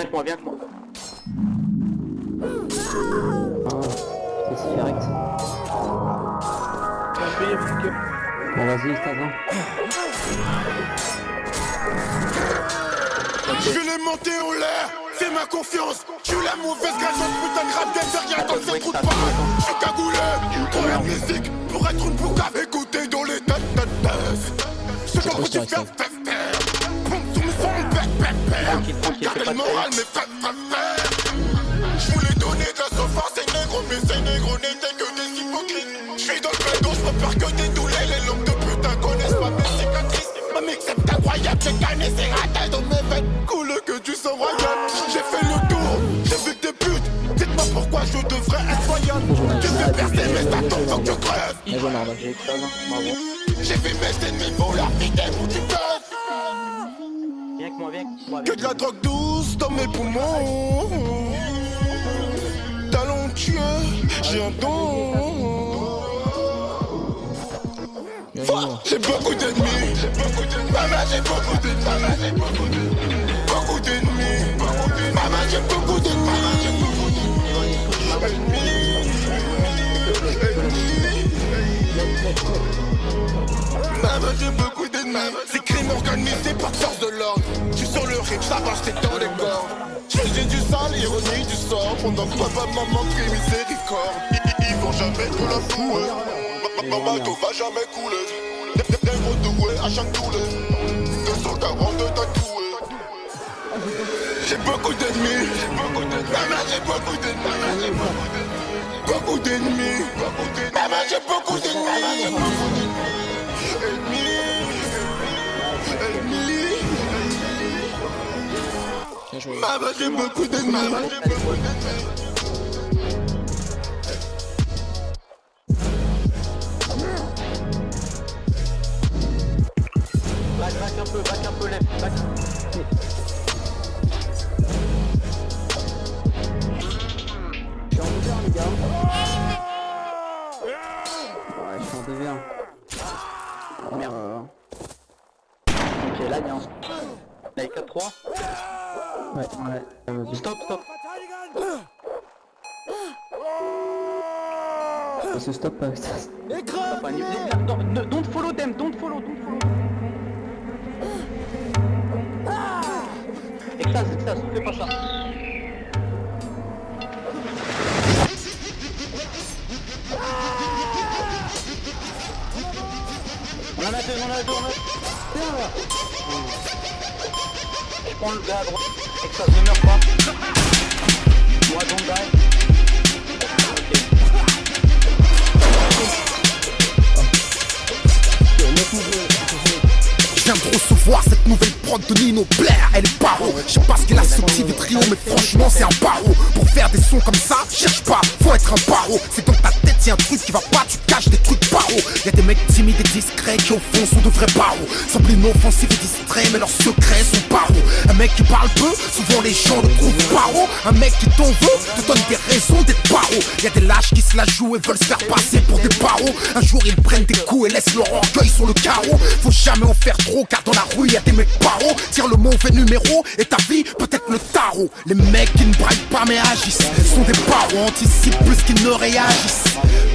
Viens avec moi, viens avec moi. Ah, c'est direct. Bon, vas-y, Stadin. Je vais les monter en l'air, fais ma confiance. Je suis la mauvaise gagnante, putain de rap game derrière dans cette route parade. Je suis cagoulé pour la musique, pour être une boucave écoutée dans les têtes. Ce qu'on peut tu faire, pompe sous mes sons, gardez le moral, mes frères. Je voulais donner de la sauvegarde, c'est négro, mais ces négros n'étaient que des hypocrites. Je suis dans le pédo, je repars que des doulets, les langues de putain connaissent pas mes cicatrices. Ma mix c'est incroyable, j'ai gagné ces ratés dans mes veines, coule que du sang royal. J'ai fait le tour, j'ai vu des putes, dites-moi pourquoi je devrais être loyal. Tu fais percer mes statons, faut que je crève. J'ai vu mes ennemis pour leur vie des bouts du buzz. Viens avec moi, viens avec moi. Que de la drogue douce dans mes poumons. Talentueux, j'ai un don. J'ai beaucoup d'ennemis. Maman, j'ai beaucoup d'ennemis. Beaucoup d'ennemis. Maman, j'ai beaucoup d'ennemis. Maman, j'ai beaucoup d'ennemis. C'est crime organisé par force de l'ordre. Tu sens le rythme, ça va, c'est dans les corps. J'ai du sale, ironie du sort. Pendant que papa, maman crie miséricorde. Ils vont jamais te la flouer. Maman, tout va jamais couler. Des mots doués à chaque toulé. 242 tatoués. J'ai beaucoup d'ennemis. Maman, j'ai beaucoup d'ennemis. Beaucoup d'ennemis. Maman, j'ai beaucoup d'ennemis. Maman, j'ai beaucoup d'ennemis. Back un peu, lève, back. Je suis en 2v1, les gars. Ouais, je suis en 2v1. Oh, merde. Ok, là, bien. Là, 4-3. Ouais. Stop. Ça se stoppe pas, putain. Don't follow them, don't follow. Extase, fais pas ça. On en a deux. Je prends le gars à droite. Extase, ne meurs pas. Moi, don't die. Je viens de recevoir cette nouvelle prod de Nino Blair, elle est paro. Je sais pas ce qu'elle a ce petit trio, mais franchement c'est un paro. Pour faire des sons comme ça, cherche pas, faut être un paro. C'est dans ta tête, y'a un truc qui va pas, tu caches des trucs paro. Y'a des mecs timides et discrets qui au fond sont de vrais paros. Semblent inoffensifs et distraits, mais leurs secrets sont paro. Un mec qui parle peu, souvent les gens le trouvent paro. Un mec qui t'en veut, te donne des raisons d'être paro. Y'a des lâches qui se la jouent et veulent se faire passer pour des paros. Un jour ils prennent des coups et laissent leur orgueil sur le carreau. Faut jamais en faire trop, car dans la rue y'a des mecs paro. Tire le mauvais numéro et ta vie peut-être le tarot. Les mecs qui ne braillent pas mais agissent sont des paros, anticipent plus qu'ils ne réagissent.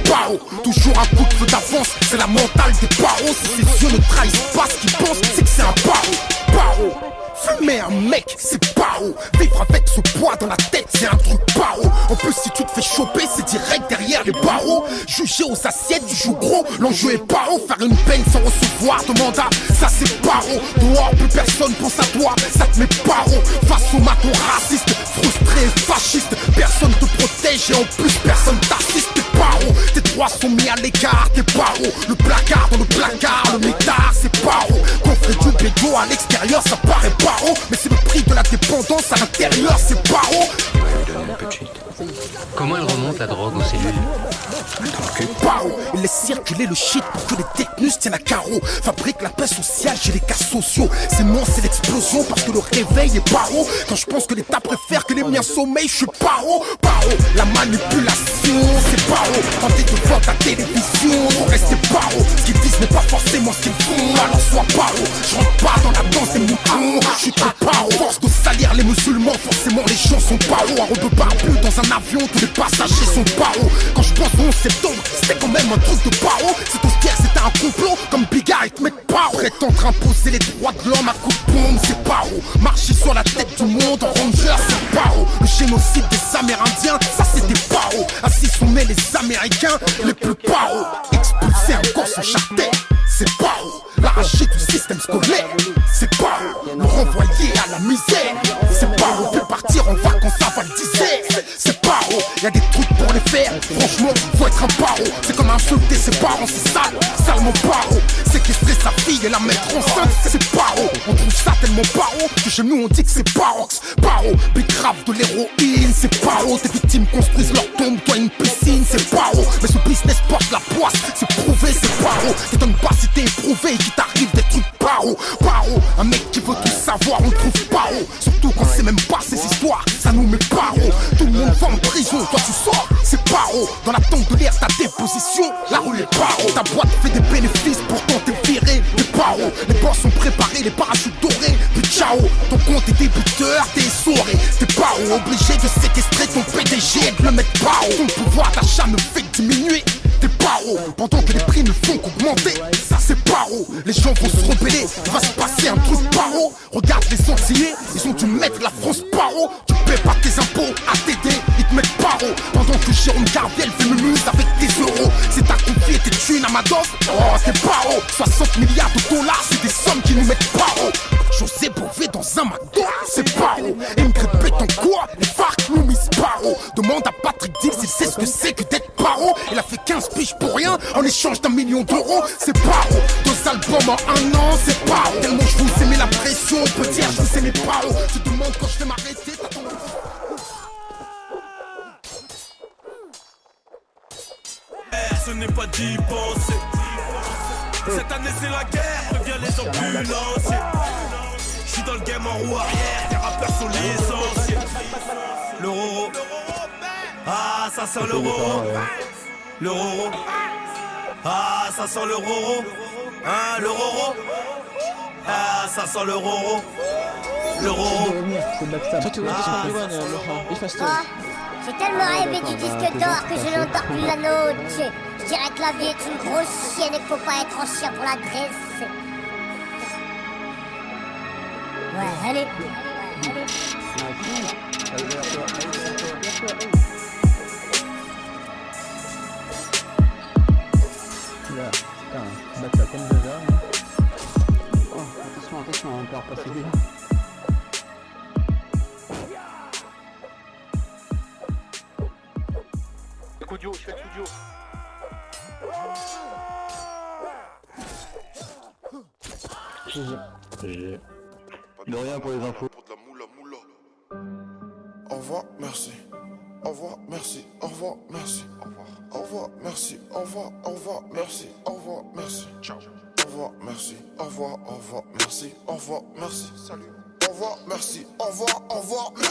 Paro, toujours un coup de feu d'avance, c'est la mentale des paros. Si ses yeux ne trahissent pas ce qu'ils pensent, c'est que c'est un paro. Paro, fumer un mec, c'est paro. Vivre avec ce poids dans la tête, c'est un truc paro. En plus si tu te fais choper, c'est direct derrière les barreaux. Juger aux assiettes, tu joues gros, l'enjeu est paro. Faire une peine sans recevoir de mandat, ça c'est paro. Dehors, plus personne pense à toi, ça te met paro. Face au maton raciste, frustré, fasciste, personne te protège et en plus personne t'assiste. T'es paro, tes droits sont mis à l'écart, t'es paro. Le placard dans le placard, le métard c'est paro. Coffret du bédo à l'extérieur, ça paraît paro. Mais c'est le prix de la dépendance à l'intérieur, c'est paro. Comment elle remonte la drogue aux cellules? Paro, il laisse circuler le shit pour que les détenus tiennent à carreau. Fabrique la paix sociale chez les cas sociaux. C'est non, c'est l'explosion parce que le réveil est paro. Quand je pense que l'État préfère que les miens sommeillent, je suis paro. Paro, la manipulation, c'est paro. Quand t'es devant ta télévision, faut rester paro. Ce qu'ils disent n'est pas forcément ce qu'ils font, alors sois paro. Je rentre pas dans la danse des moutons, je suis trop paro. Force de salir les musulmans, forcément les gens sont paro. Un rebeu barbu dans un avion, tous les passagers sont paro. Quand je pense au 11 septembre, c'était quand même un truc de paro. C'est tout dire, c'était un complot, comme Bigard et te mettre paro. Prétendre imposer les droits de l'homme à coups de bombe, c'est paro. Marcher sur la tête du monde en ranger, c'est paro. Le génocide des Amérindiens, ça c'était paro. Ainsi sont nés les Américains, les plus paro. Expulser un corps sur chaque tête, c'est paro. L'arracher du système scolaire, c'est paro. Le renvoyer à la misère, c'est paro. Puis partir en vacances à Val d'Isère, c'est paro. Y'a des trucs pour les faire, franchement, faut être un paro. C'est comme insulter ses parents, c'est sale, salement paro. Séquestrer sa fille et la mettre enceinte, c'est paro. On trouve ça tellement paro que chez nous on dit que c'est parox. Paro, big grave de l'héroïne, c'est paro. Tes victimes construisent leur tombe, toi une piscine, c'est paro. Mais ce business porte la poisse, c'est prouvé, c'est paro. T'étonnes pas si t'es éprouvé et qu'il t'arrive des trucs paro. Paro, un mec qui veut tout savoir, on le trouve paro. Surtout quand c'est même pas ces histoires, ça nous met paro. Tout le monde va en prison, toi tu sors, c'est paro. Dans l'attente de lire ta déposition, la rue est paro. Ta boîte fait des bénéfices, pourtant t'es viré, t'es paro. Les boss sont préparés, les parachutes dorés, puis ciao. Ton compte est débuteur, t'es essoré, t'es paro. Obligé de séquestrer ton PDG et de le mettre paro. Ton pouvoir d'achat ne fait que diminuer, t'es paro. Pendant que les prix ne font qu'augmenter, ça c'est paro. Les gens vont se rebeller, il va se passer un truc paro. Regarde les Antillais, ils ont dû mettre la France paro. Tu paies pas tes impôts à t'aider, ils te mettent paro. Pendant que Jérôme Carviel fait mumuse avec des euros. C'est ta confié tes thunes à Madoff, oh c'est paro. 60 milliards de dollars, c'est des sommes qui nous mettent paro. José Bové dans un McDo, c'est paro. Ingrid Betancourt, les FARC nous misent paro. Demande à Patrick Dill s'il sait ce que c'est que d'être paro. Il a fait 15 piges pour rien en échange d'1 million d'euros, c'est paro. 2 albums en 1 an, c'est paro. Tellement je vous ai mis la pression, on peut dire je vous ai mis paro. Tu te demandes quand je vais m'arrêter, t'attends. Ce n'est pas d'y penser. Cette année c'est la guerre, préviens les ambulanciers. J'suis dans le game en roue arrière, tes rappeurs sont licenciés. Le roro, ah ça sent le roro. Le roro, ah ça sent le roro. Hein le roro, ah ça sent le roro. Le roro. J'ai tellement rêvé du disque d'or que je n'entends plus la note. Je dirais que la vie est une grosse chienne et qu'il faut pas être en chien pour la dresser. Ouais, allez. Putain, battre la comme déjà. Oh, attention, on perd pas celui-là. Studio, je fais le studio. GG. De rien pour les infos. Pour de la moula moula. Au revoir, merci. Au revoir, merci. Au revoir, merci. Au revoir. Au revoir, merci. Au revoir, au revoir, merci. Au revoir, merci. Ciao. Au revoir, merci. Au revoir, merci. Au revoir, merci. Salut. Au revoir, merci. Au revoir, merci.